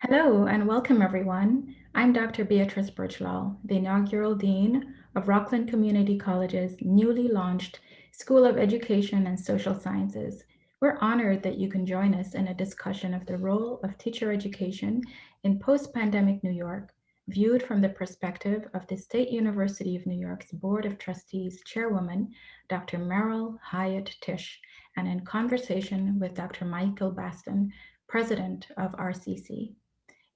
Hello and welcome everyone. I'm Dr. Beatrice Bridglall, the inaugural Dean of Rockland Community College's newly launched School of Education and Social Sciences. We're honored that you can join us in a discussion of the role of teacher education in post-pandemic New York, viewed from the perspective of the State University of New York's Board of Trustees Chairwoman, Dr. Merrill H. Tisch, and in conversation with Dr. Michael Baston, President of RCC.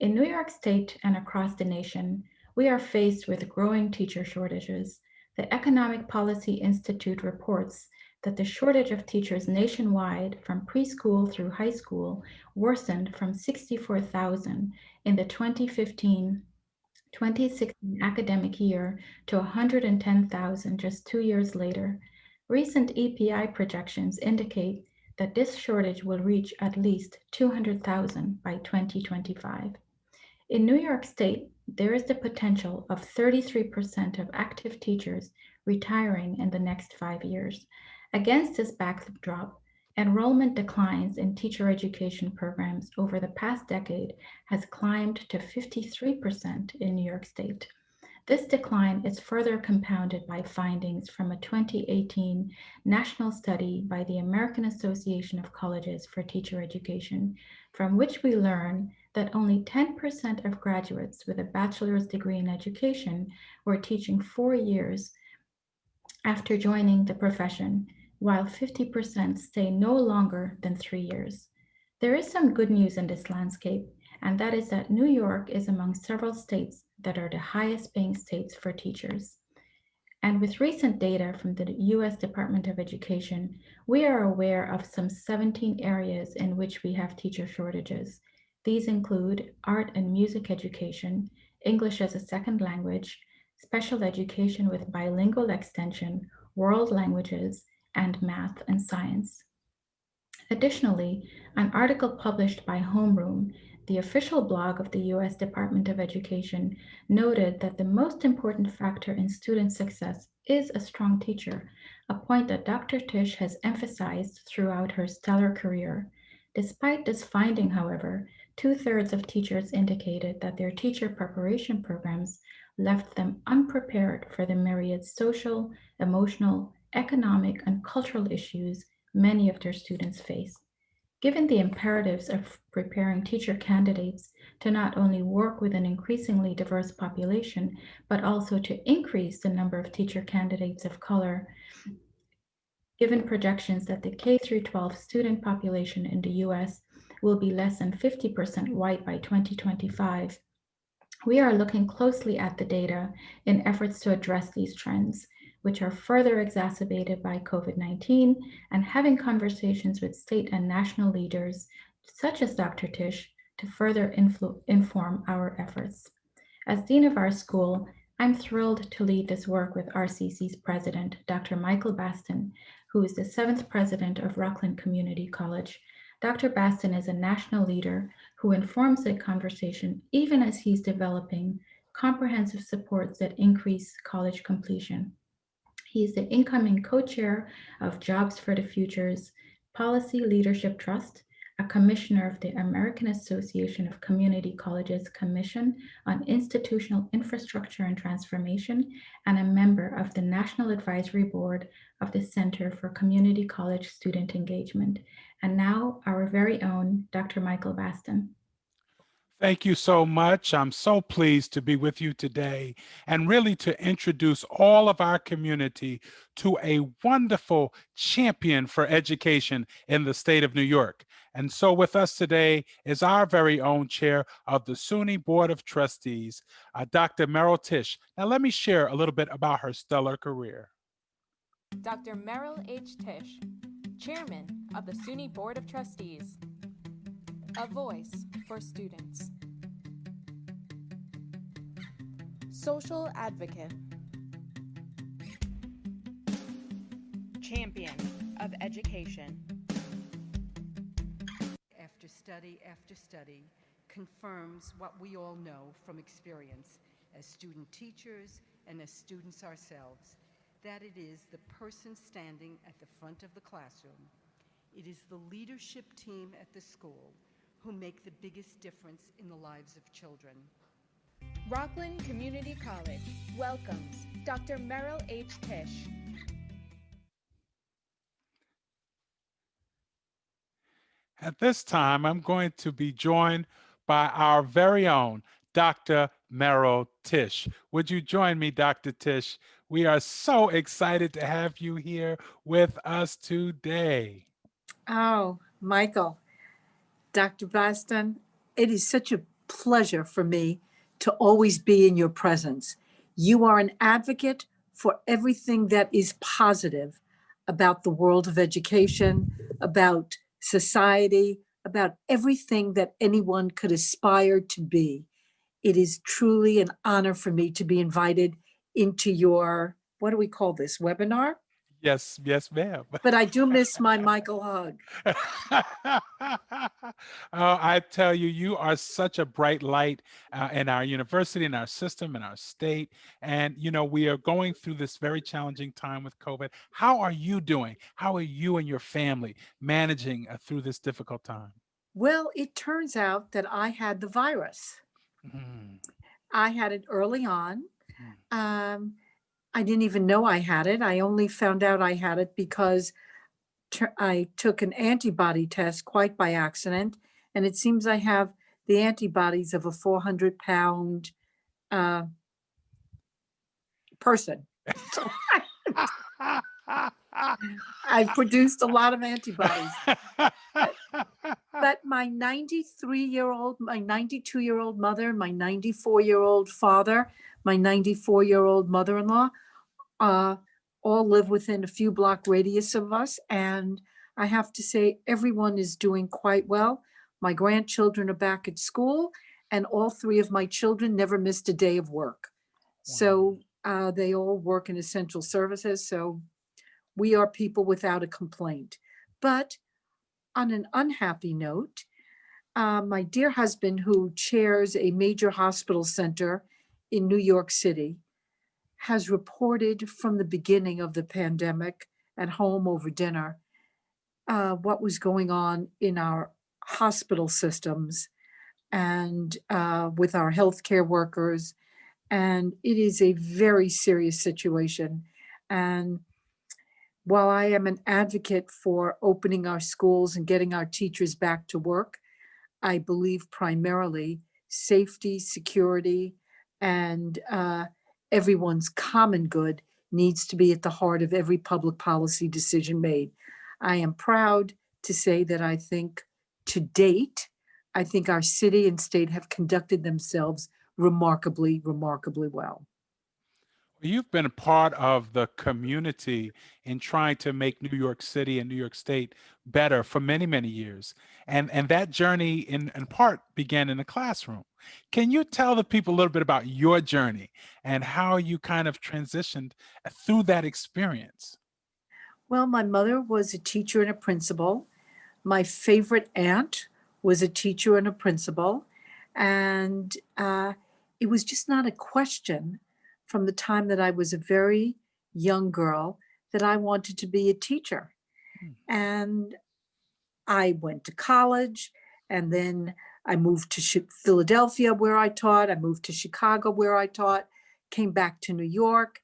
In New York State and across the nation, we are faced with growing teacher shortages. The Economic Policy Institute reports that the shortage of teachers nationwide from preschool through high school worsened from 64,000 in the 2015-2016 academic year to 110,000 just 2 years later. Recent EPI projections indicate that this shortage will reach at least 200,000 by 2025. In New York State, there is the potential of 33% of active teachers retiring in the next 5 years. Against this backdrop, enrollment declines in teacher education programs over the past decade has climbed to 53% in New York State. This decline is further compounded by findings from a 2018 national study by the American Association of Colleges for Teacher Education, from which we learn that only 10% of graduates with a bachelor's degree in education were teaching 4 years after joining the profession, while 50% stay no longer than 3 years. There is some good news in this landscape, and that is that New York is among several states that are the highest paying states for teachers. And with recent data from the US Department of Education, we are aware of some 17 areas in which we have teacher shortages. These include art and music education, English as a second language, special education with bilingual extension, world languages, and math and science. Additionally, an article published by Homeroom, the official blog of the US Department of Education, noted that the most important factor in student success is a strong teacher, a point that Dr. Tisch has emphasized throughout her stellar career. Despite this finding, however, two-thirds of teachers indicated that their teacher preparation programs left them unprepared for the myriad social, emotional, economic, and cultural issues many of their students face. Given the imperatives of preparing teacher candidates to not only work with an increasingly diverse population, but also to increase the number of teacher candidates of color, given projections that the K through 12 student population in the US will be less than 50% white by 2025, we are looking closely at the data in efforts to address these trends, which are further exacerbated by COVID-19, and having conversations with state and national leaders, such as Dr. Tisch, to further inform our efforts. As Dean of our school, I'm thrilled to lead this work with RCC's president, Dr. Michael Baston, who is the seventh president of Rockland Community College. Dr. Baston is a national leader who informs the conversation even as he's developing comprehensive supports that increase college completion. He is the incoming co-chair of Jobs for the Future's Policy Leadership Trust, a commissioner of the American Association of Community Colleges Commission on Institutional Infrastructure and Transformation, and a member of the National Advisory Board of the Center for Community College Student Engagement. And now our very own Dr. Michael Baston. Thank you so much. I'm so pleased to be with you today and really to introduce all of our community to a wonderful champion for education in the state of New York. And so with us today is our very own chair of the SUNY Board of Trustees, Dr. Merrill Tish. Now let me share a little bit about her stellar career. Dr. Merrill H. Tish, Chairman of the SUNY Board of Trustees. A voice for students. Social advocate. Champion of education. After study confirms what we all know from experience as student teachers and as students ourselves, that it is the person standing at the front of the classroom, it is the leadership team at the school who make the biggest difference in the lives of children. Rockland Community College welcomes Dr. Merrill H. Tisch. At this time, I'm going to be joined by our very own Dr. Merrill Tish. Would you join me, Dr. Tish? We are so excited to have you here with us today. Oh, Michael, Dr. Baston, it is such a pleasure for me to always be in your presence. You are an advocate for everything that is positive about the world of education, about society, about everything that anyone could aspire to be. It is truly an honor for me to be invited into your, what do we call this, webinar? Yes, yes, ma'am. But I do miss my Michael hug. Oh, I tell you, you are such a bright light in our university, in our system, in our state. And, you know, we are going through this very challenging time with COVID. How are you doing? How are you and your family managing through this difficult time? Well, it turns out that I had the virus. Mm, I had it early on. mm. I didn't even know I had it. I only found out I had it because I took an antibody test quite by accident. And it seems I have the antibodies of a 400-pound person. So I've produced a lot of antibodies. But my 93-year-old, my 92-year-old mother, my 94-year-old father, my 94-year-old mother-in-law, all live within a few block radius of us. And I have to say, everyone is doing quite well. My grandchildren are back at school, and all three of my children never missed a day of work. So they all work in essential services. So we are people without a complaint. But on an unhappy note, my dear husband, who chairs a major hospital center in New York City, has reported from the beginning of the pandemic at home over dinner what was going on in our hospital systems and with our healthcare workers. And it is a very serious situation. And while I am an advocate for opening our schools and getting our teachers back to work, I believe primarily safety, security, and everyone's common good needs to be at the heart of every public policy decision made. I am proud to say that I think to date, I think our city and state have conducted themselves remarkably, remarkably well. You've been a part of the community in trying to make New York City and New York State better for many, many years. And that journey in part began in the classroom. Can you tell the people a little bit about your journey and how you kind of transitioned through that experience? Well, my mother was a teacher and a principal. My favorite aunt was a teacher and a principal. And it was just not a question from the time that I was a very young girl that I wanted to be a teacher. And I went to college, and then I moved to Philadelphia where I taught. I moved to Chicago where I taught, came back to New York,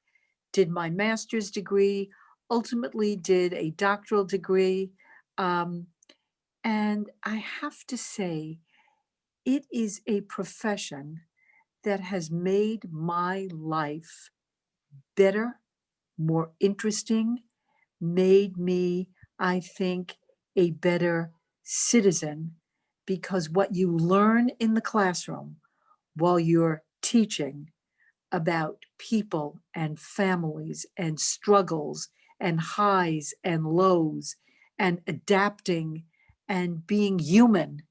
did my master's degree, ultimately did a doctoral degree. And I have to say, it is a profession that has made my life better, more interesting, made me, I think, a better citizen, because what you learn in the classroom while you're teaching about people and families and struggles and highs and lows and adapting and being human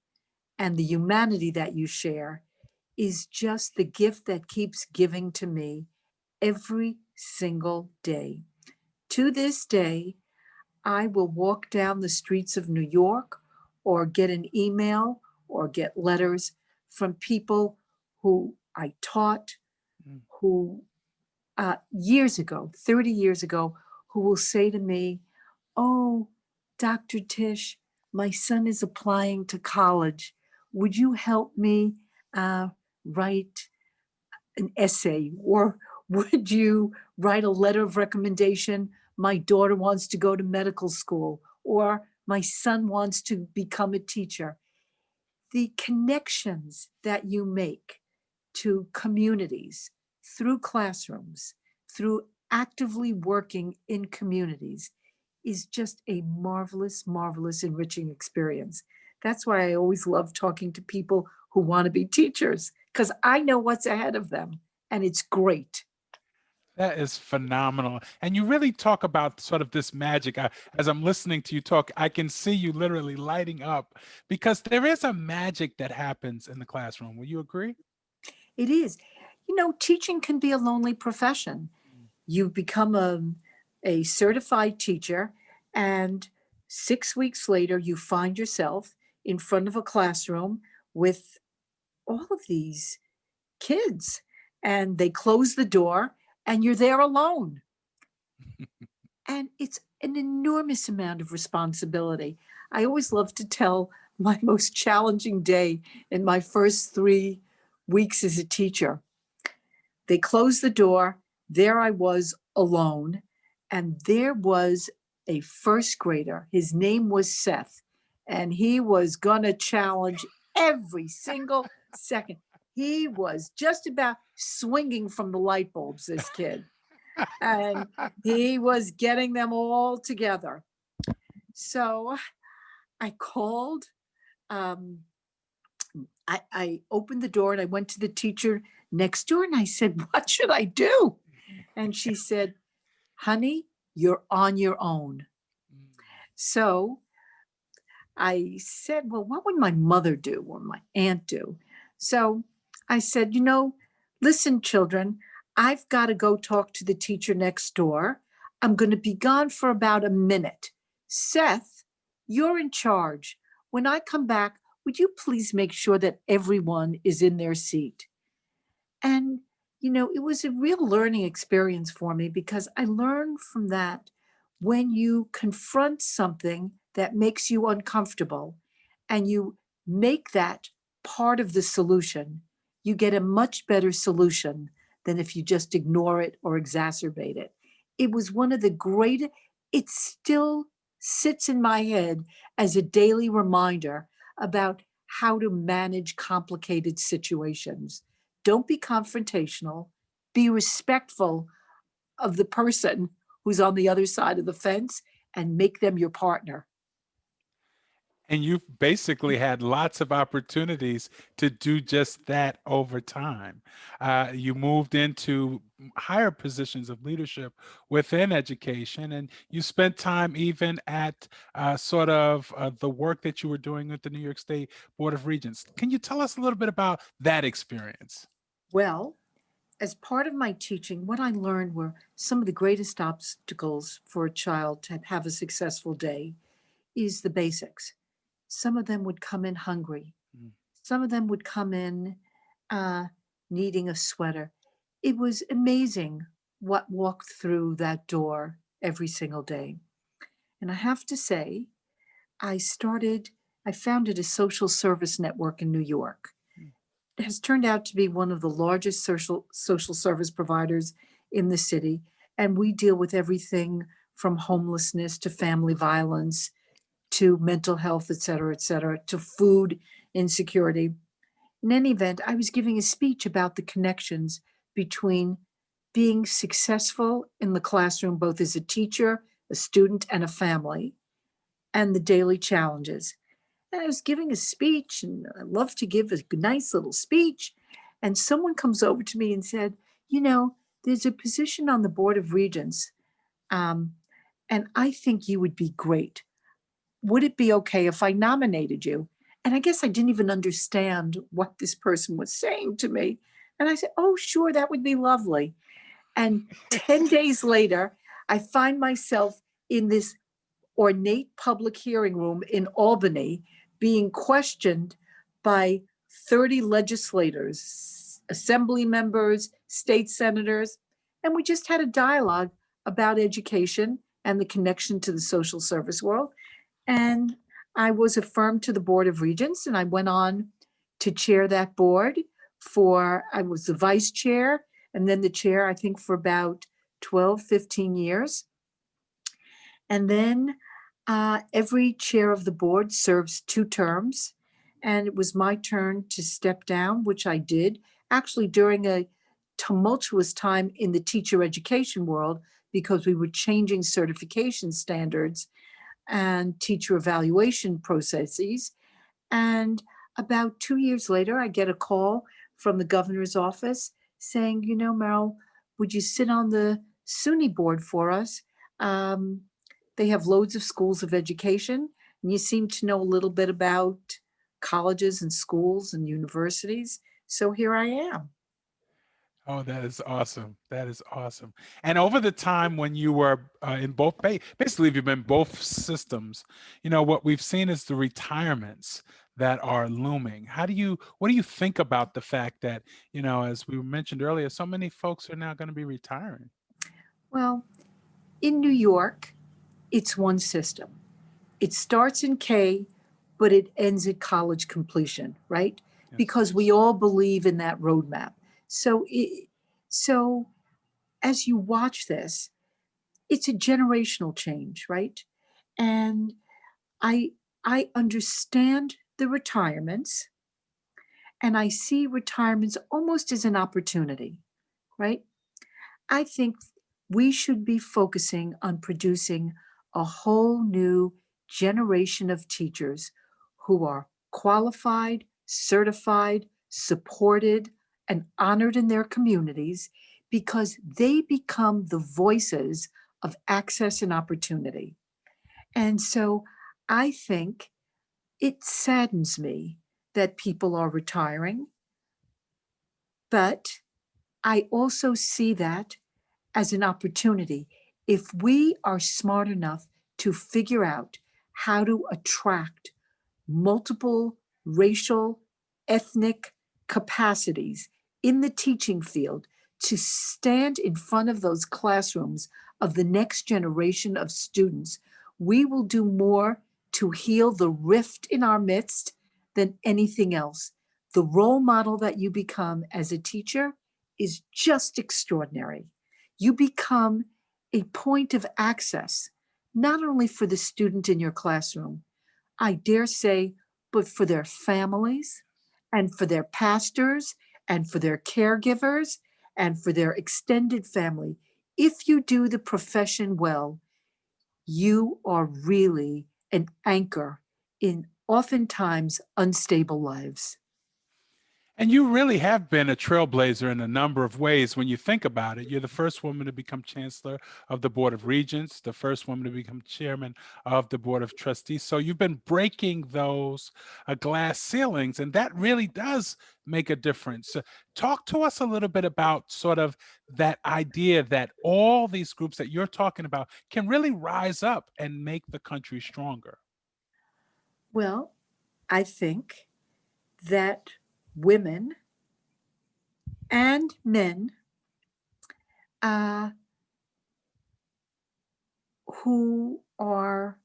and the humanity that you share is just the gift that keeps giving to me every single day. To this day, I will walk down the streets of New York or get an email or get letters from people who I taught, who years ago, 30 years ago, who will say to me, "Oh, Dr. Tish, my son is applying to college. would you help me write an essay? Or would you write a letter of recommendation? My daughter wants to go to medical school, or my son wants to become a teacher. The connections that you make to communities through classrooms, through actively working in communities, is just a marvelous, marvelous, enriching experience. That's why I always love talking to people who want to be teachers, because I know what's ahead of them, and it's great. That is phenomenal. And you really talk about sort of this magic. As I'm listening to you talk, I can see you literally lighting up, because there is a magic that happens in the classroom. Will you agree? It is. You know, teaching can be a lonely profession. You become a certified teacher, and 6 weeks later, you find yourself in front of a classroom with all of these kids, and they close the door, and you're there alone. And it's an enormous amount of responsibility. I always love to tell my most challenging day in my first 3 weeks as a teacher. They closed the door. There I was alone. And there was a first grader. His name was Seth. And he was going to challenge every single second. He was just about swinging from the light bulbs, this kid. And he was getting them all together. So I called. I opened the door and I went to the teacher next door and I said, "What should I do?" And she said, "Honey, you're on your own." So I said, "Well, what would my mother do or my aunt do?" So I said, "Listen, children, I've got to go talk to the teacher next door. I'm going to be gone for about a minute. Seth, you're in charge. When I come back, would you please make sure that everyone is in their seat?" And, it was a real learning experience for me, because I learned from that, when you confront something that makes you uncomfortable and you make that part of the solution, you get a much better solution than if you just ignore it or exacerbate it. It was one of the great, it still sits in my head as a daily reminder about how to manage complicated situations. Don't be confrontational, be respectful of the person who's on the other side of the fence, and make them your partner. And you've basically had lots of opportunities to do just that over time. You moved into higher positions of leadership within education, and you spent time even at the work that you were doing with the New York State Board of Regents. Can you tell us a little bit about that experience? Well, as part of my teaching, what I learned were some of the greatest obstacles for a child to have a successful day is the basics. Some of them would come in hungry. Some of them would come in needing a sweater. It was amazing what walked through that door every single day. And I have to say, I founded a social service network in New York. It has turned out to be one of the largest social service providers in the city. And we deal with everything from homelessness to family violence to mental health, et cetera, to food insecurity. In any event, I was giving a speech about the connections between being successful in the classroom, both as a teacher, a student, and a family, and the daily challenges. And I was giving a speech, and I love to give a nice little speech. And someone comes over to me and said, there's a position on the Board of Regents, and I think you would be great. Would it be okay if I nominated you? And I guess I didn't even understand what this person was saying to me. And I said, "Oh, sure, that would be lovely." And 10 days later, I find myself in this ornate public hearing room in Albany being questioned by 30 legislators, assembly members, state senators. And we just had a dialogue about education and the connection to the social service world. And I was affirmed to the Board of Regents, and I went on to chair that board I was the vice chair and then the chair, I think, for about 12, 15 years. And then every chair of the board serves 2 terms. And it was my turn to step down, which I did, actually during a tumultuous time in the teacher education world, because we were changing certification standards and teacher evaluation processes. And about 2 years later, I get a call from the governor's office saying, you know, Merrill, would you sit on the SUNY board for us? They have loads of schools of education, and you seem to know a little bit about colleges and schools and universities. So here I am. Oh, that is awesome. That is awesome. And over the time when you were in both, basically you've been both systems, you know, what we've seen is the retirements that are looming. What do you think about the fact that, you know, as we mentioned earlier, so many folks are now going to be retiring? Well, in New York, it's one system. It starts in K, but it ends at college completion, right? Yes. Because we all believe in that roadmap. So as you watch this, it's a generational change, right? And I understand the retirements, and I see retirements almost as an opportunity, right? I think we should be focusing on producing a whole new generation of teachers who are qualified, certified, supported, and honored in their communities, because they become the voices of access and opportunity. And so I think it saddens me that people are retiring, but I also see that as an opportunity. If we are smart enough to figure out how to attract multiple racial, ethnic capacities in the teaching field to stand in front of those classrooms of the next generation of students, we will do more to heal the rift in our midst than anything else. The role model that you become as a teacher is just extraordinary. You become a point of access, not only for the student in your classroom, I dare say, but for their families and for their pastors and for their caregivers and for their extended family. If you do the profession well, you are really an anchor in oftentimes unstable lives. And you really have been a trailblazer in a number of ways when you think about it. You're the first woman to become chancellor of the Board of Regents, the first woman to become chairman of the Board of Trustees. So you've been breaking those glass ceilings, and that really does make a difference. So talk to us a little bit about sort of that idea that all these groups that you're talking about can really rise up and make the country stronger. Well, I think that women and men who are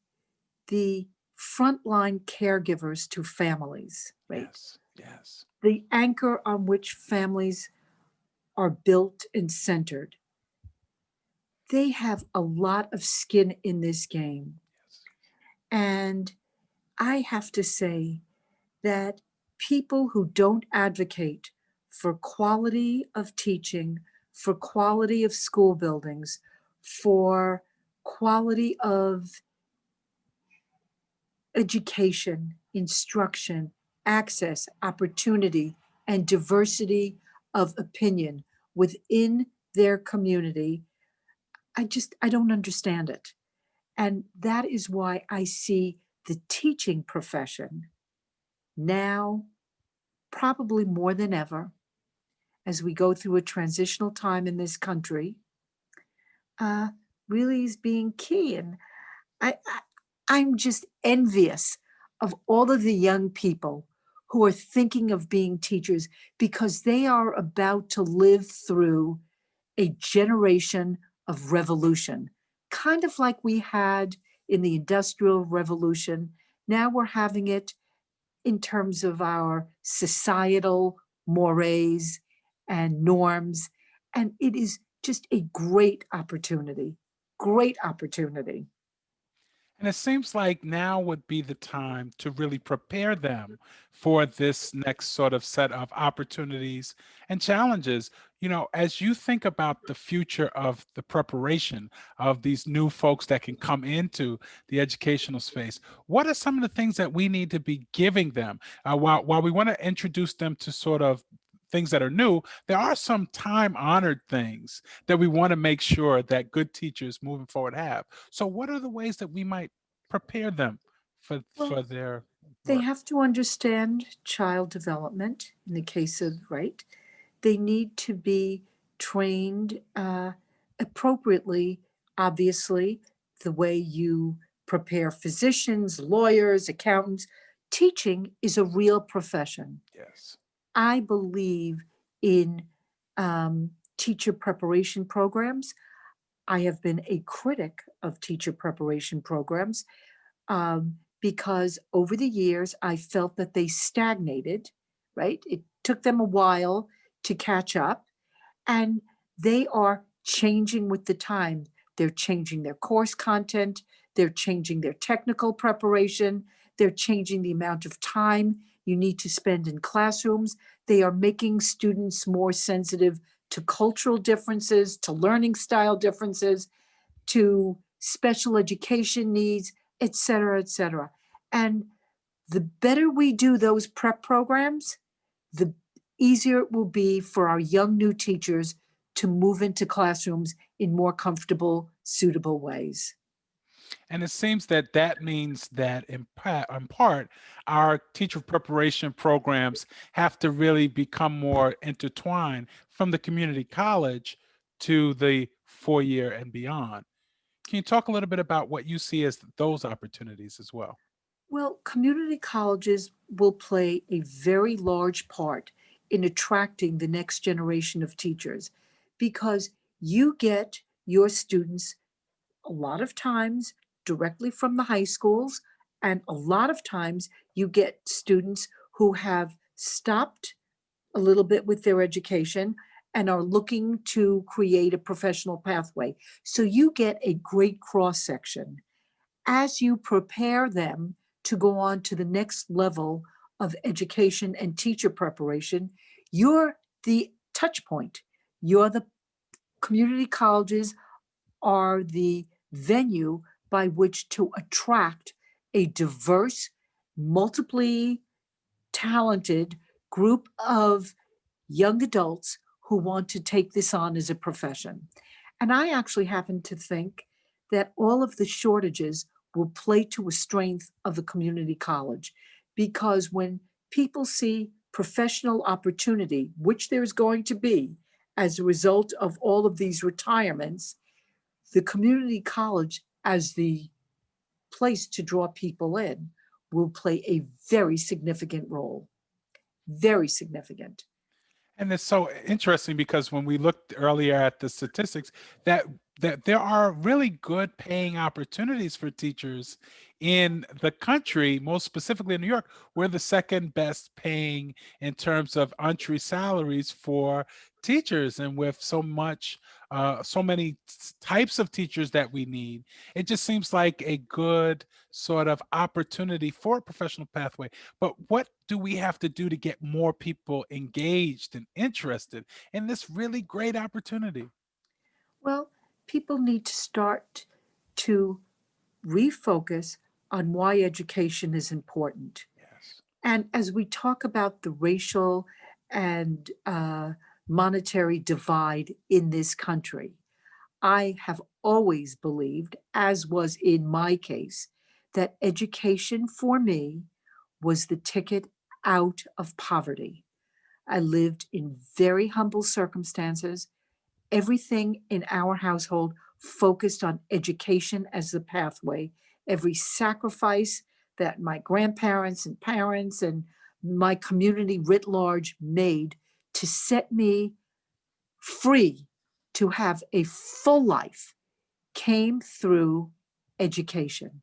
the frontline caregivers to families, right? Yes, yes. The anchor on which families are built and centered. They have a lot of skin in this game. Yes. And I have to say that people who don't advocate for quality of teaching, for quality of school buildings, for quality of education, instruction, access, opportunity, and diversity of opinion within their community, I don't understand it. And that is why I see the teaching profession now, probably more than ever, as we go through a transitional time in this country, really is being key. And I'm just envious of all of the young people who are thinking of being teachers, because they are about to live through a generation of revolution, kind of like we had in the Industrial Revolution. Now we're having it in terms of our societal mores and norms. And it is just a great opportunity, great opportunity. And it seems like now would be the time to really prepare them for this next sort of set of opportunities and challenges. You know, as you think about the future of the preparation of these new folks that can come into the educational space, what are some of the things that we need to be giving them? While we want to introduce them to sort of things that are new, there are some time-honored things that we want to make sure that good teachers moving forward have. So what are the ways that we might prepare them for Well, their they work? have to understand child development in the case of, right? They need to be trained appropriately, obviously, the way you prepare physicians, lawyers, accountants. Teaching is a real profession. Yes. I believe in teacher preparation programs. I have been a critic of teacher preparation programs because over the years I felt that they stagnated, right? It took them a while to catch up, and they are changing with the time. They're changing their course content, they're changing their technical preparation, they're changing the amount of time you need to spend in classrooms. They are making students more sensitive to cultural differences, to learning style differences, to special education needs, et cetera, et cetera. And the better we do those prep programs, the easier it will be for our young new teachers to move into classrooms in more comfortable, suitable ways. And it seems that that means that in part, our teacher preparation programs have to really become more intertwined from the community college to the 4-year and beyond. Can you talk a little bit about what you see as those opportunities as well? Well, community colleges will play a very large part in attracting the next generation of teachers because you get your students a lot of times directly from the high schools, and a lot of times you get students who have stopped a little bit with their education and are looking to create a professional pathway. So you get a great cross section. As you prepare them to go on to the next level of education and teacher preparation, you're the touch point. You're the community colleges are the venue by which to attract a diverse, multiply talented group of young adults who want to take this on as a profession. And I actually happen to think that all of the shortages will play to a strength of the community college because when people see professional opportunity, which there's going to be as a result of all of these retirements, the community college as the place to draw people in will play a very significant role. Very significant. And it's so interesting because when we looked earlier at the statistics, that there are really good paying opportunities for teachers in the country, most specifically in New York. We're the second best paying in terms of entry salaries for teachers, and with so many types of teachers that we need, it just seems like a good sort of opportunity for a professional pathway. But what do we have to do to get more people engaged and interested in this really great opportunity? Well, people need to start to refocus on why education is important. Yes. And as we talk about the racial and monetary divide in this country, I have always believed, as was in my case, that education for me was the ticket out of poverty. I lived in very humble circumstances. Everything in our household focused on education as the pathway. Every sacrifice that my grandparents and parents and my community writ large made to set me free to have a full life came through education.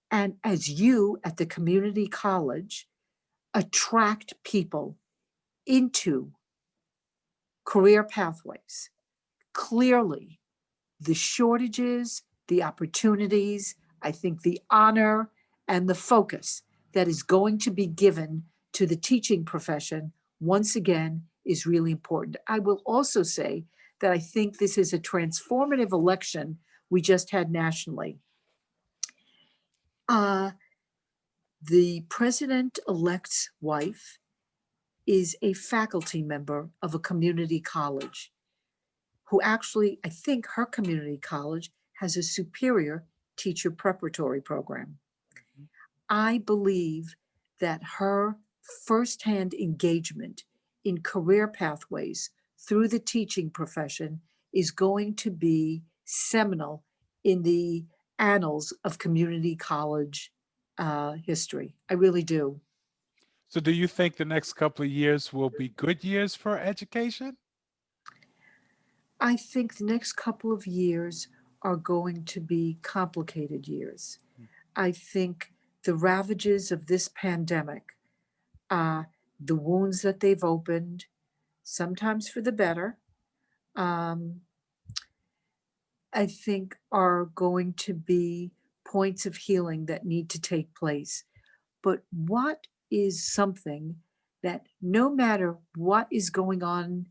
And as you at the community college attract people into career pathways. Clearly, the shortages, the opportunities, I think the honor and the focus that is going to be given to the teaching profession, once again, is really important. I will also say that I think this is a transformative election we just had nationally. The president-elect's wife is a faculty member of a community college who actually, I think her community college has a superior teacher preparatory program. I believe that her firsthand engagement in career pathways through the teaching profession is going to be seminal in the annals of community college history. I really do. So do you think the next couple of years will be good years for education? I think the next couple of years are going to be complicated years. I think the ravages of this pandemic, the wounds that they've opened, sometimes for the better, I think are going to be points of healing that need to take place. But what is something that no matter what is going on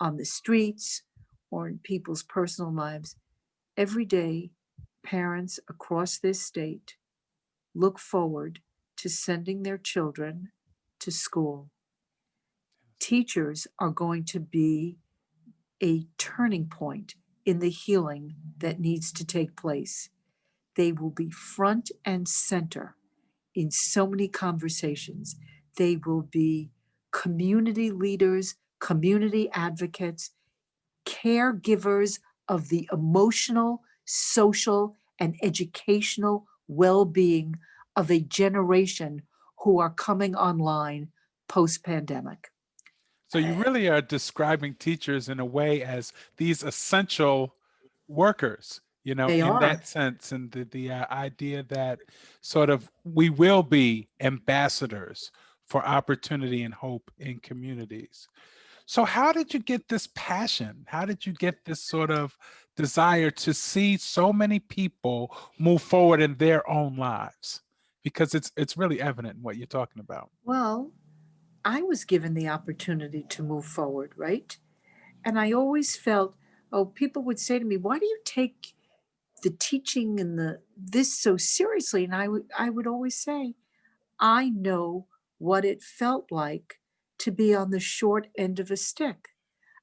the streets or in people's personal lives, every day parents across this state look forward to sending their children to school. Teachers are going to be a turning point in the healing that needs to take place. They will be front and center in so many conversations. They will be community leaders, community advocates, caregivers of the emotional, social, and educational well-being of a generation who are coming online post-pandemic. So you really are describing teachers in a way as these essential workers, you know, They in are. that sense, and the idea that sort of we will be ambassadors for opportunity and hope in communities. So how did you get this passion? How did you get this sort of desire to see so many people move forward in their own lives? Because it's really evident in what you're talking about. Well, I was given the opportunity to move forward, right? And I always felt, oh, people would say to me, why do you take the teaching and this so seriously? And I would always say, I know what it felt like to be on the short end of a stick.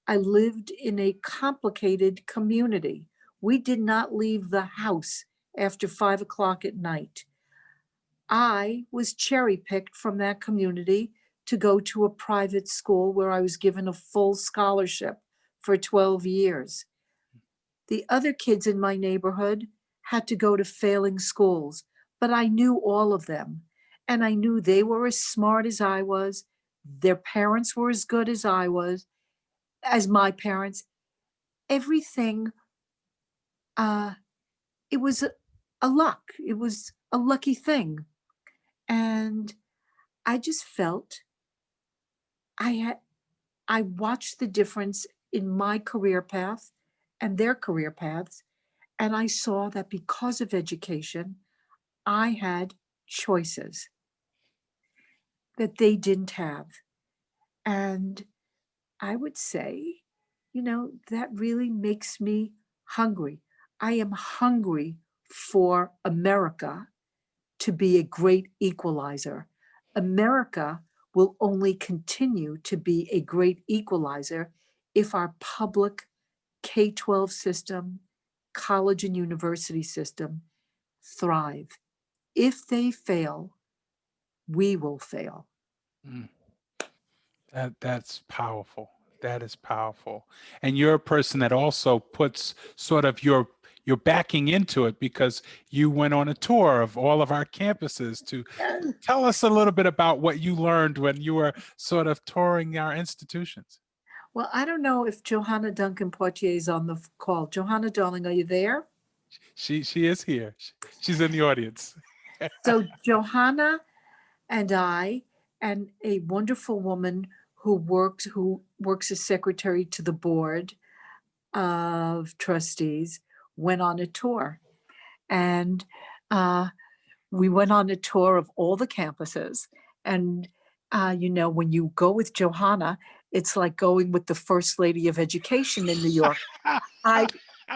I lived in a complicated community. We did not leave the house after 5 o'clock at night. I was cherry picked from that community to go to a private school where I was given a full scholarship for 12 years. The other kids in my neighborhood had to go to failing schools, but I knew all of them. And I knew they were as smart as I was. Their parents were as good as I was, as my parents. Everything, it was a luck. It was a lucky thing. And I just felt I watched the difference in my career path and their career paths. And I saw that because of education, I had choices that they didn't have. And I would say, that really makes me hungry. I am hungry for America to be a great equalizer. America will only continue to be a great equalizer if our public K-12 system, college and university system thrive. If they fail, we will fail. Mm. That's powerful. That is powerful. And you're a person that also puts sort of your backing into it, because you went on a tour of all of our campuses to tell us a little bit about what you learned when you were sort of touring our institutions. Well, I don't know if Johanna Duncan Poitier is on the call. Johanna, darling, are you there? She is here. She's in the audience. So Johanna and I and a wonderful woman who works as secretary to the board of trustees went on a tour. And we went on a tour of all the campuses. And, when you go with Johanna, it's like going with the First Lady of Education in New York.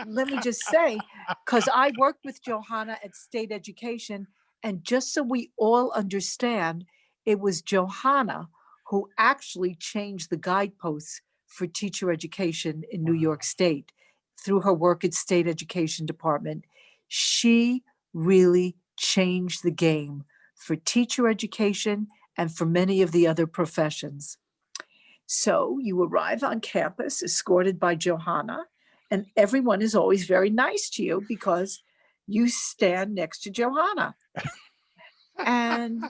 Let me just say, because I worked with Johanna at State Education, and just so we all understand, it was Johanna who actually changed the guideposts for teacher education in New York State through her work at State Education Department. She really changed the game for teacher education and for many of the other professions. So you arrive on campus escorted by Johanna, and everyone is always very nice to you because you stand next to Johanna. And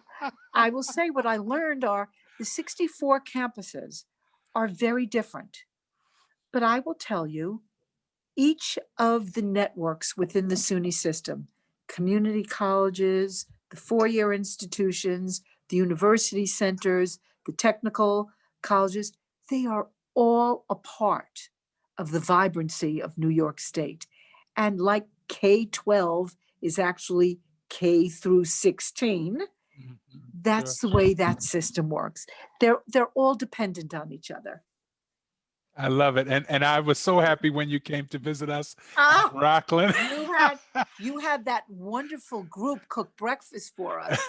I will say what I learned are the 64 campuses are very different. But I will tell you, each of the networks within the SUNY system, community colleges, the four-year institutions, the university centers, the technical colleges, they are all a part of the vibrancy of New York State. And like K-12 is actually K through 16, that's the way that system works. They're all dependent on each other. I love it. And I was so happy when you came to visit us Ah, in Rockland. you had that wonderful group cook breakfast for us.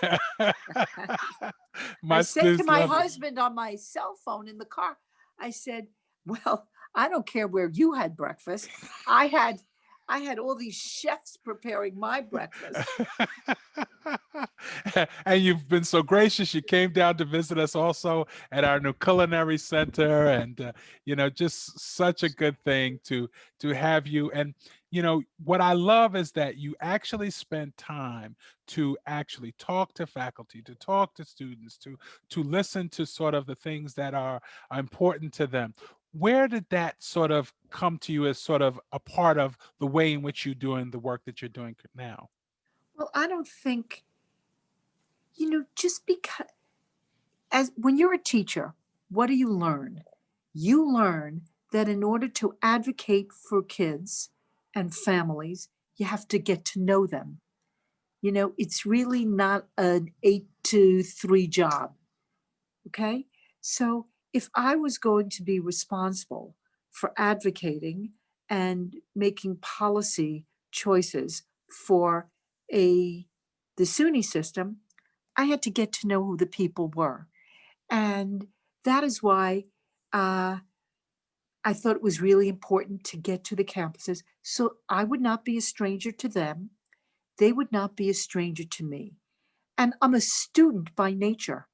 I said to my husband on my cell phone in the car, I said, well, I don't care where you had breakfast. I had all these chefs preparing my breakfast. And you've been so gracious. You came down to visit us also at our new culinary center, and just such a good thing to have you. And what I love is that you actually spend time to actually talk to faculty, to talk to students, to listen to sort of the things that are important to them. Where did that sort of come to you as sort of a part of the way in which you're doing the work that you're doing now? Well, I don't think, just because, when you're a teacher, what do you learn? You learn that in order to advocate for kids and families, you have to get to know them. It's really not an 8 to 3 job. Okay. So if I was going to be responsible for advocating and making policy choices for the SUNY system, I had to get to know who the people were. And that is why I thought it was really important to get to the campuses. So I would not be a stranger to them. They would not be a stranger to me. And I'm a student by nature.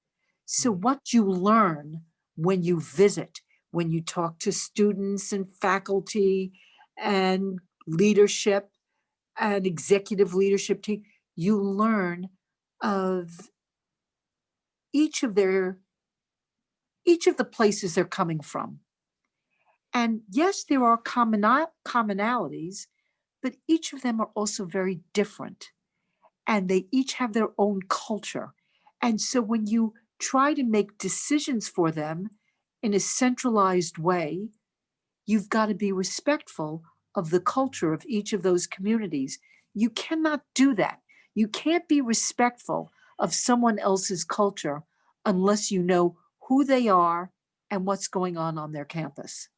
So what you learn when you visit, when you talk to students and faculty and leadership and executive leadership team, you learn of each of the places they're coming from. And yes, there are commonalities, but each of them are also very different. And they each have their own culture. And so when you try to make decisions for them in a centralized way, you've got to be respectful of the culture of each of those communities. You cannot do that. You can't be respectful of someone else's culture unless you know who they are and what's going on their campus.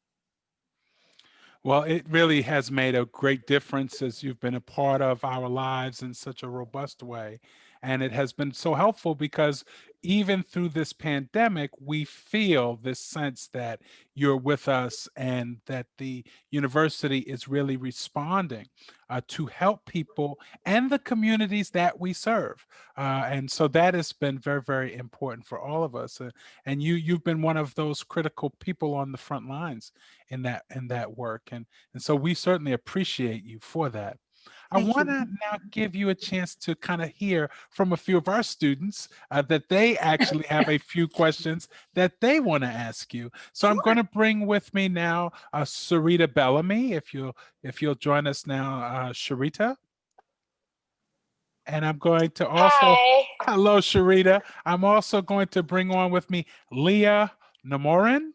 Well, it really has made a great difference as you've been a part of our lives in such a robust way. And it has been so helpful because even through this pandemic, we feel this sense that you're with us and that the university is really responding to help people and the communities that we serve. And so that has been very, very important for all of us. And you've been one of those critical people on the front lines in that work. And so we certainly appreciate you for that. I want to now give you a chance to kind of hear from a few of our students that they actually have a few questions that they want to ask you. So I'm going to bring with me now Sarita Bellamy, if you'll join us now, Sharita. And I'm going to also, Hello, Sharita. I'm also going to bring on with me Leah Namorin.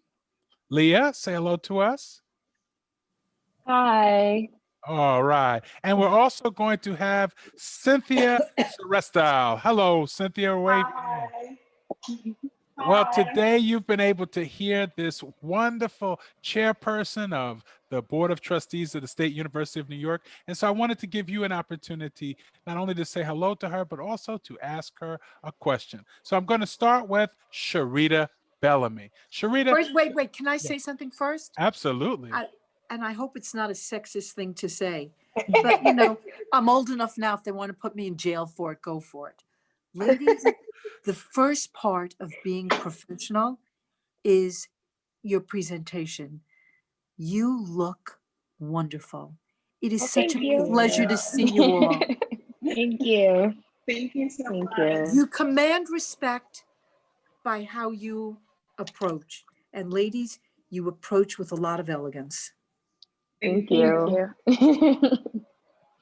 Leah, say hello to us. Hi. All right. And we're also going to have Cynthia Serestal. Hello, Cynthia. Wave. Hi. Well, Hi. today you've been able to hear this wonderful chairperson of the Board of Trustees of the State University of New York. And so I wanted to give you an opportunity not only to say hello to her, but also to ask her a question. So I'm going to start with Sharita Bellamy. Sharita. Wait. Can I say something first? Absolutely. And I hope it's not a sexist thing to say, but I'm old enough now. If they want to put me in jail for it, go for it. Ladies, the first part of being professional is your presentation. You look wonderful. It is such Thank a you. pleasure to see you all. Thank you. Thank you so much. You command respect by how you approach. And ladies, you approach with a lot of elegance. Thank you.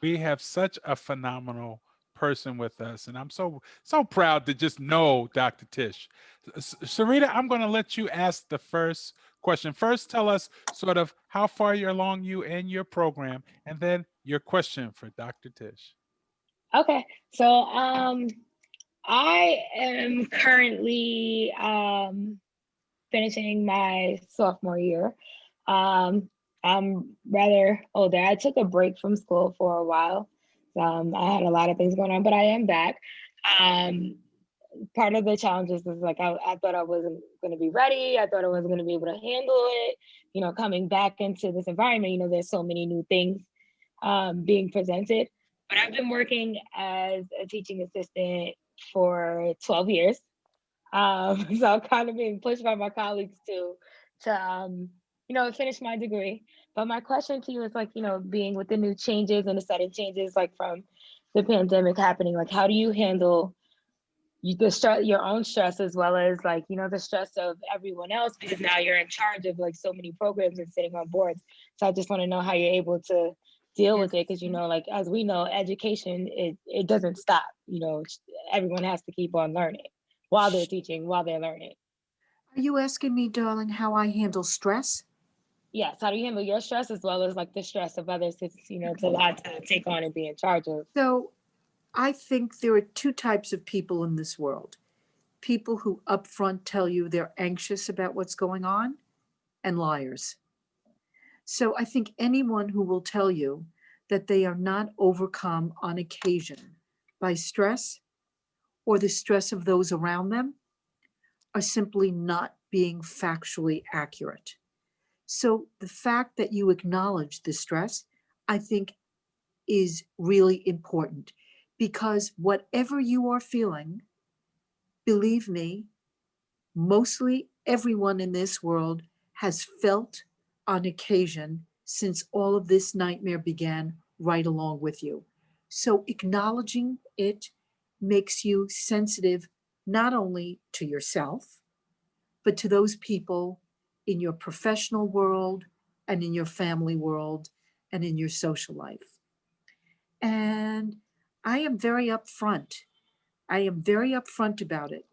We have such a phenomenal person with us, and I'm so proud to just know Dr. Tisch. Sarita, I'm going to let you ask the first question. First, tell us sort of how far you're along you in your program, and then your question for Dr. Tisch. Okay, so I am currently finishing my sophomore year. I'm rather older. I took a break from school for a while. I had a lot of things going on, but I am back. Part of the challenges is like I thought I wasn't going to be ready. I thought I wasn't going to be able to handle it. Coming back into this environment, there's so many new things being presented. But I've been working as a teaching assistant for 12 years. So I'm kind of being pushed by my colleagues to finish my degree. But my question to you is like, being with the new changes and the sudden changes, like from the pandemic happening, like how do you handle your own stress as well as like, the stress of everyone else, because now you're in charge of like so many programs and sitting on boards. So I just want to know how you're able to deal with it, because like as we know, education it doesn't stop. Everyone has to keep on learning while they're teaching, while they're learning. Are you asking me, darling, how I handle stress? Yes. How do you handle your stress as well as like the stress of others? It's a lot to take on and be in charge of. So I think there are two types of people in this world. People who upfront tell you they're anxious about what's going on, and liars. So I think anyone who will tell you that they are not overcome on occasion by stress or the stress of those around them are simply not being factually accurate. So the fact that you acknowledge the stress, I think, is really important, because whatever you are feeling, believe me, mostly everyone in this world has felt on occasion since all of this nightmare began, right along with you. So acknowledging it makes you sensitive not only to yourself, but to those people in your professional world and in your family world and in your social life. And I am very upfront. I am very upfront about it.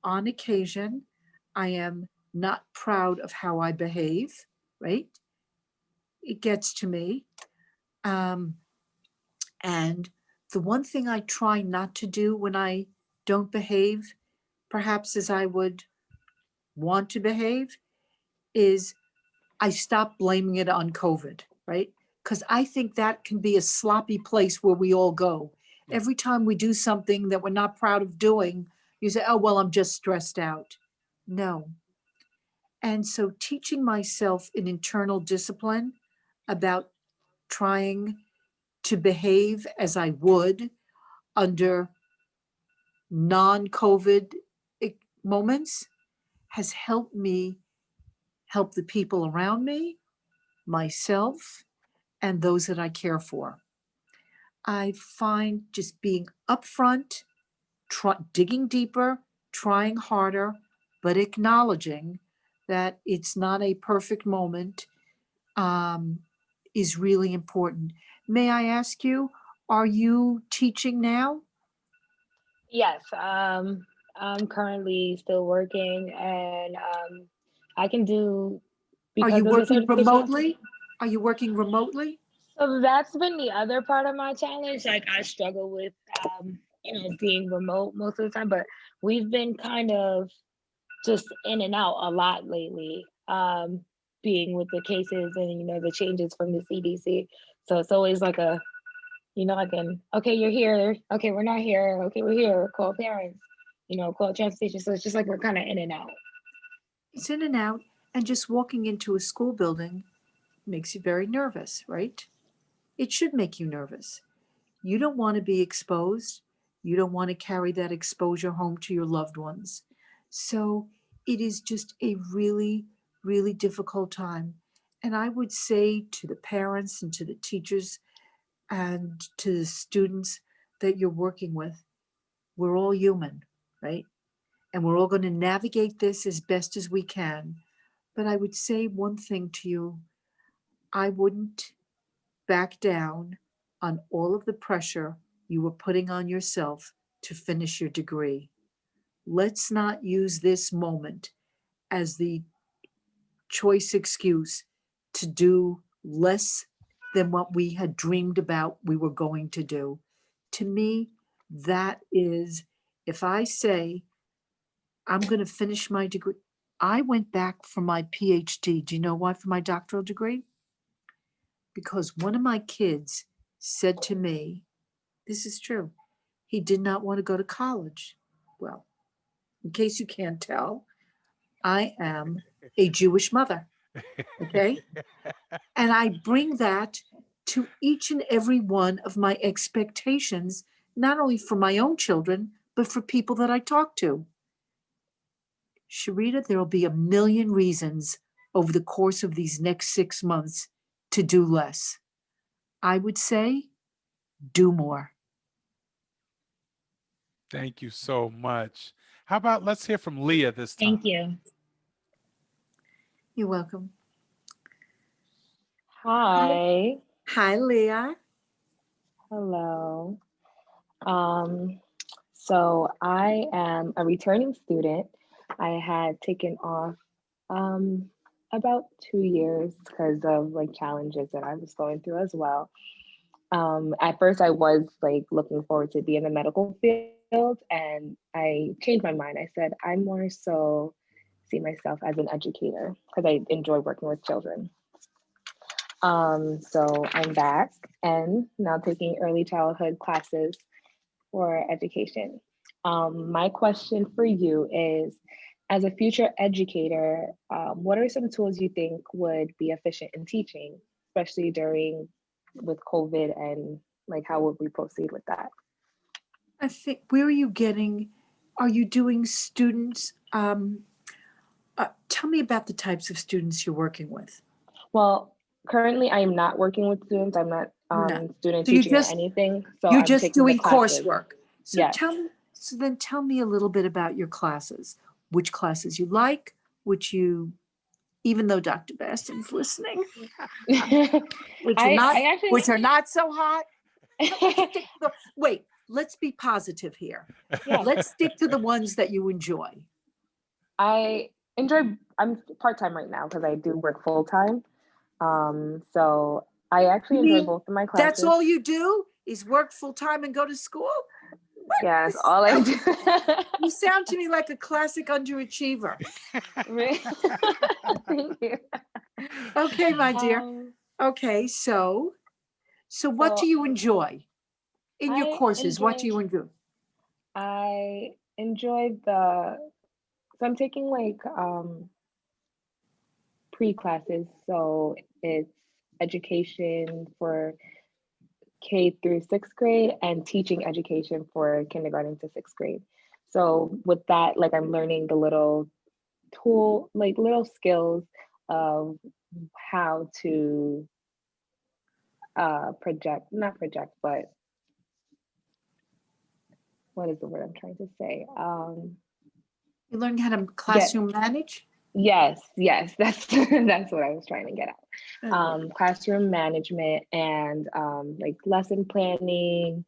On occasion, I am not proud of how I behave, right? It gets to me. And the one thing I try not to do when I don't behave, perhaps as I would want to behave, is I stop blaming it on COVID, right? Because I think that can be a sloppy place where we all go. Every time we do something that we're not proud of doing, you say, oh, well, I'm just stressed out. No. And so teaching myself an internal discipline about trying to behave as I would under non-COVID moments has helped me help the people around me, myself, and those that I care for. I find just being upfront, digging deeper, trying harder, but acknowledging that it's not a perfect moment is really important. May I ask you, are you teaching now? Yes, I'm currently still working, and I can do Are because you of the working certification. remotely? Are you working remotely? So that's been the other part of my challenge. Like I struggle with, being remote most of the time, but we've been kind of just in and out a lot lately, being with the cases and, the changes from the CDC. So it's always like okay, you're here. Okay, we're not here. Okay, we're here. Call parents, call transportation. So it's just like we're kind of in and out. It's in and out, and just walking into a school building makes you very nervous, right? It should make you nervous. You don't want to be exposed. You don't want to carry that exposure home to your loved ones. So it is just a really, really difficult time. And I would say to the parents and to the teachers and to the students that you're working with, we're all human, right? And we're all going to navigate this as best as we can. But I would say one thing to you: I wouldn't back down on all of the pressure you were putting on yourself to finish your degree. Let's not use this moment as the choice excuse to do less than what we had dreamed about we were going to do. To me, that is, if I say I'm going to finish my degree, I went back for my PhD. Do you know why? For my doctoral degree? Because one of my kids said to me, this is true, he did not want to go to college. Well, in case you can't tell, I am a Jewish mother, okay? And I bring that to each and every one of my expectations, not only for my own children, but for people that I talk to. Sharita, there will be a million reasons over the course of these next 6 months to do less. I would say do more. Thank you so much. How about let's hear from Leah this time? Thank you. You're welcome. Hi. Hi, Leah. Hello. So I am a returning student. I had taken off about 2 years because of like challenges that I was going through as well. At first I was like looking forward to be in the medical field, and I changed my mind. I said, I more so see myself as an educator because I enjoy working with children. So I'm back and now taking early childhood classes for education. My question for you is, as a future educator, what are some tools you think would be efficient in teaching, especially during with COVID, and like how would we proceed with that? I think, where are you getting, are you doing students? Tell me about the types of students you're working with. Well, currently I am not working with students. I'm not No. student So teaching or anything. So you're I'm just taking the doing classes. coursework. So Yes. then tell me a little bit about your classes. Which classes you like, which you, even though Dr. Baston's listening, which are not, I actually which are not so hot. Wait, let's be positive here. yeah. Let's stick to the ones that you enjoy. I enjoy, I'm part-time right now because I do work full-time. So I actually You enjoy mean both of my classes. that's all you do is work full time and go to school? Yeah, that's all I do. You sound to me like a classic underachiever. Thank you. Okay, my dear. Okay, so what do you enjoy in your courses? What do you enjoy? I enjoy so I'm taking like pre-classes. So it's education for K through 6th grade and teaching education for kindergarten to 6th grade. So with that, like I'm learning the little little skills of how to not project, but what is the word I'm trying to say? You learn how to classroom manage? Yes, that's that's what I was trying to get at. Okay. Classroom management and like lesson planning,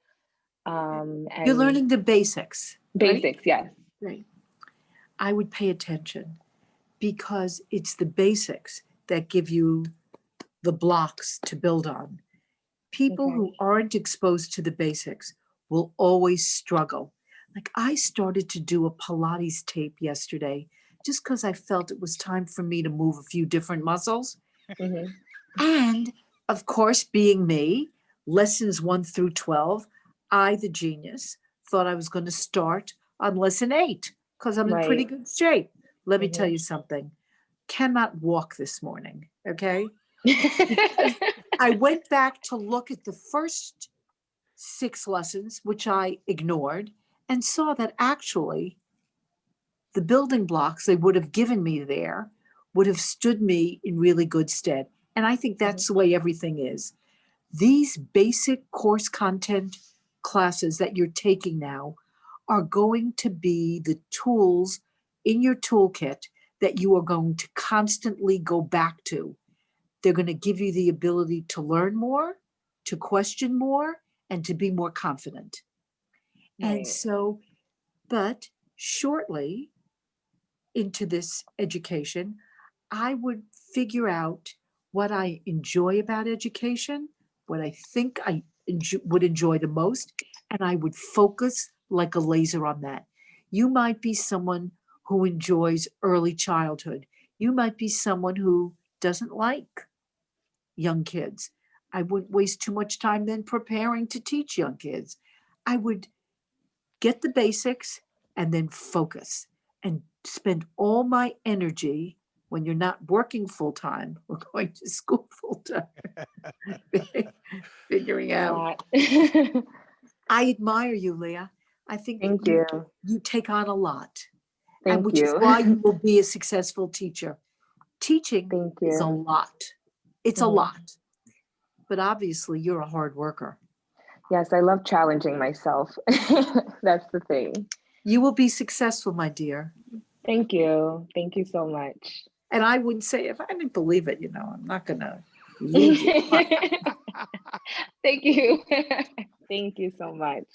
And You're learning the basics, right? basics, yes. Right. I would pay attention because it's the basics that give you the blocks to build on. People Okay. who aren't exposed to the basics will always struggle. Like I started to do a Pilates tape yesterday just because I felt it was time for me to move a few different muscles. Hmm. And of course, being me, lessons 1 through 12, I, the genius, thought I was going to start on lesson 8 because I'm in pretty Right. good shape. Let me tell Hmm. you something. Cannot walk this morning, okay? I went back to look at the first 6 lessons, which I ignored, and saw that actually the building blocks they would have given me there would have stood me in really good stead. And I think that's the way everything is. These basic course content classes that you're taking now are going to be the tools in your toolkit that you are going to constantly go back to. They're going to give you the ability to learn more, to question more, and to be more confident. And Right. so, but shortly into this education, I would figure out what I enjoy about education, what I think I would enjoy the most, and I would focus like a laser on that. You might be someone who enjoys early childhood. You might be someone who doesn't like young kids. I wouldn't waste too much time then preparing to teach young kids. I would get the basics and then focus and spend all my energy when you're not working full time or going to school full time, figuring out. That. I admire you, Leah. I think that Thank you. you take on a lot, and Thank which is you. why you will be a successful teacher. Teaching Thank is a you. lot. It's a Mhm. lot, but obviously you're a hard worker. Yes, I love challenging myself. That's the thing. You will be successful, my dear. Thank you. Thank you so much. And I wouldn't say, if I didn't believe it, I'm not going to lead you. Thank you. Thank you so much.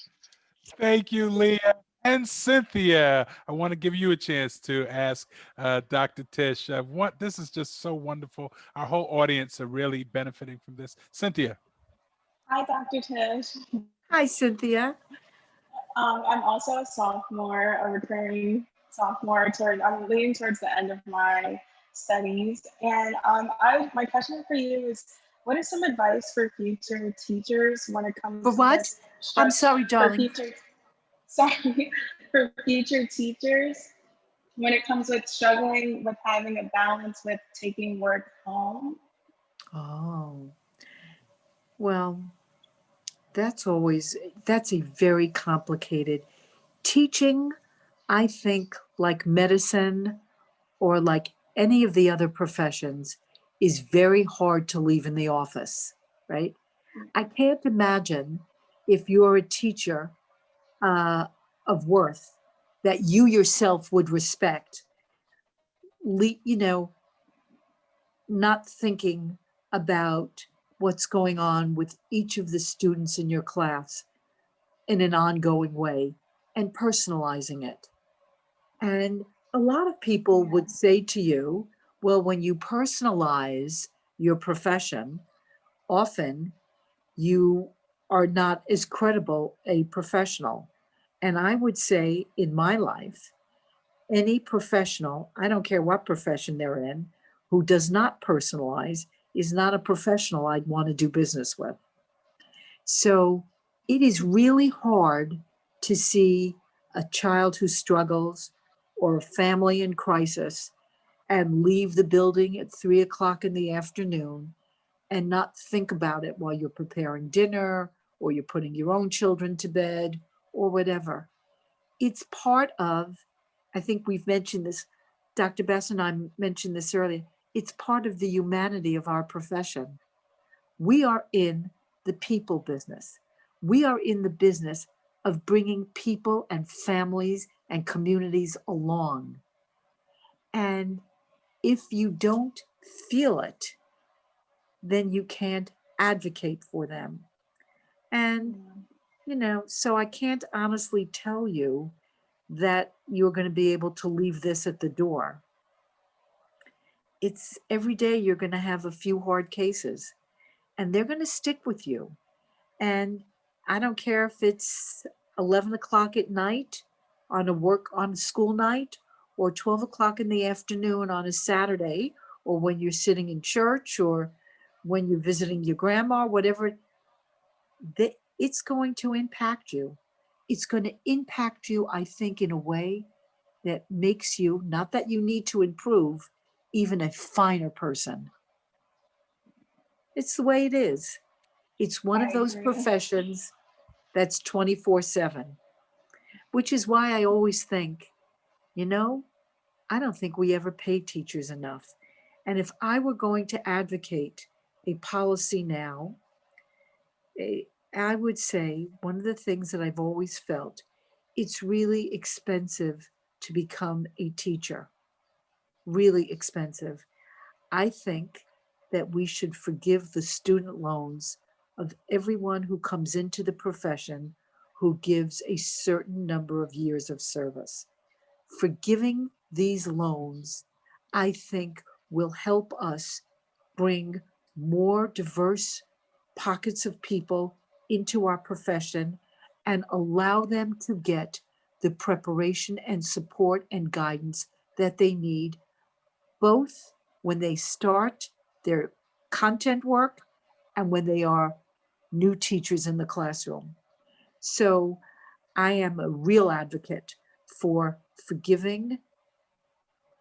Thank you, Leah. And Cynthia, I want to give you a chance to ask Dr. Tisch. This is just so wonderful. Our whole audience are really benefiting from this. Cynthia. Hi, Dr. Tish. Hi, Cynthia. I'm also a sophomore, a recurring sophomore. I'm leaning towards the end of my studies, and my question for you is, what is some advice for future teachers when it comes For to what? this? I'm sorry, For darling. for future teachers when it comes with struggling with having a balance with taking work home. Oh, well, that's a very complicated. Teaching, I think, like medicine or like any of the other professions, is very hard to leave in the office, right? I can't imagine if you're a teacher of worth that you yourself would respect, not thinking about what's going on with each of the students in your class in an ongoing way and personalizing it. And a lot of people would say to you, well, when you personalize your profession, often you are not as credible a professional. And I would say in my life, any professional, I don't care what profession they're in, who does not personalize is not a professional I'd want to do business with. So it is really hard to see a child who struggles or a family in crisis and leave the building at 3 o'clock in the afternoon and not think about it while you're preparing dinner or you're putting your own children to bed or whatever. It's part of, I think we've mentioned this, Dr. Bass and I mentioned this earlier, it's part of the humanity of our profession. We are in the people business. We are in the business of bringing people and families and communities along. And if you don't feel it, then you can't advocate for them. And So I can't honestly tell you that you're going to be able to leave this at the door. It's every day you're going to have a few hard cases, and they're going to stick with you. And I don't care if it's 11 o'clock at night on a school night, or 12 o'clock in the afternoon on a Saturday, or when you're sitting in church, or when you're visiting your grandma, whatever, it's going to impact you. It's going to impact you, I think, in a way that makes you, not that you need to improve, even a finer person. It's the way it is. It's one I of those agree. professions that's 24/7, which is why I always think, I don't think we ever pay teachers enough. And if I were going to advocate a policy now, I would say one of the things that I've always felt, it's really expensive to become a teacher, really expensive. I think that we should forgive the student loans of everyone who comes into the profession who gives a certain number of years of service. Forgiving these loans, I think, will help us bring more diverse pockets of people into our profession and allow them to get the preparation and support and guidance that they need, both when they start their content work and when they are new teachers in the classroom. So I am a real advocate for forgiving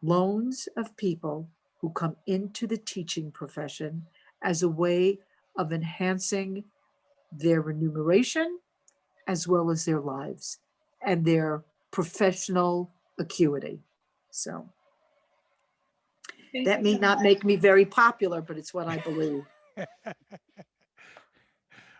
loans of people who come into the teaching profession as a way of enhancing their remuneration as well as their lives and their professional acuity. So Thank that you may so not much. make me very popular, but it's what I believe.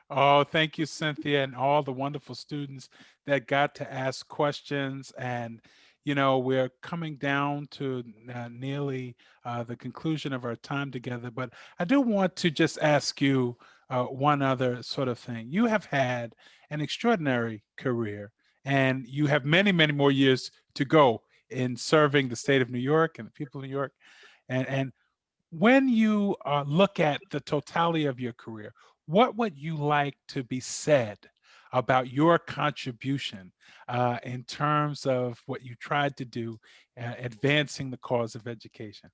Oh, thank you, Cynthia, and all the wonderful students that got to ask questions. And, we're coming down to nearly the conclusion of our time together. But I do want to just ask you one other sort of thing. You have had an extraordinary career, and you have many, many more years to go in serving the state of New York and the people of New York. And when you look at the totality of your career, what would you like to be said about your contribution in terms of what you tried to do, advancing the cause of education?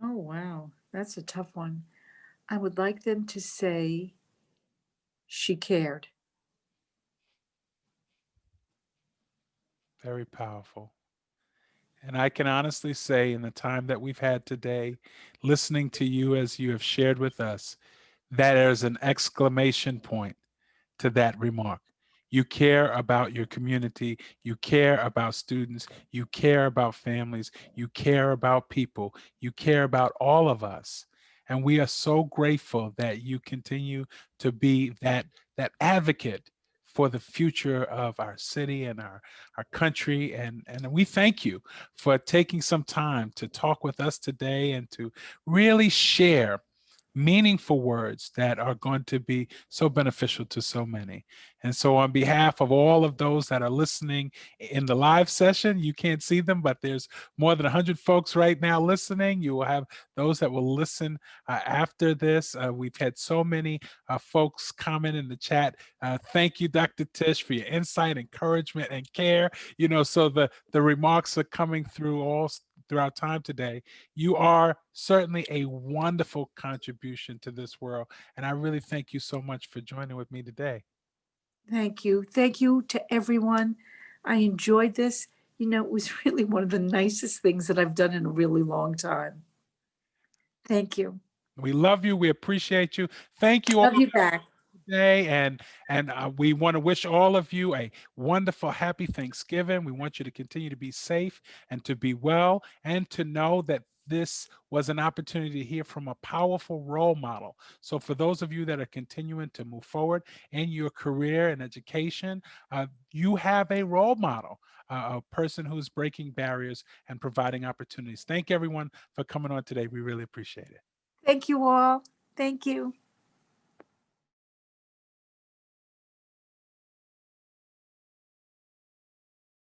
Oh, wow. That's a tough one. I would like them to say she cared. Very powerful. And I can honestly say, in the time that we've had today, listening to you as you have shared with us, that there's an exclamation point to that remark. You care about your community. You care about students. You care about families. You care about people. You care about all of us. And we are so grateful that you continue to be that advocate for the future of our city and our country. And we thank you for taking some time to talk with us today and to really share meaningful words that are going to be so beneficial to so many. And so on behalf of all of those that are listening in the live session, you can't see them, but there's more than 100 folks right now listening. You will have those that will listen after this. We've had so many folks comment in the chat. Thank you, Dr. Tisch, for your insight, encouragement, and care. So the remarks are coming through all throughout time today. You are certainly a wonderful contribution to this world. And I really thank you so much for joining with me today. Thank you. Thank you to everyone. I enjoyed this. It was really one of the nicest things that I've done in a really long time. Thank you. We love you. We appreciate you. Thank you all Love you back. today. And we want to wish all of you a wonderful, happy Thanksgiving. We want you to continue to be safe and to be well, and to know that this was an opportunity to hear from a powerful role model. So for those of you that are continuing to move forward in your career and education, you have a role model, a person who's breaking barriers and providing opportunities. Thank everyone for coming on today. We really appreciate it. Thank you all. Thank you.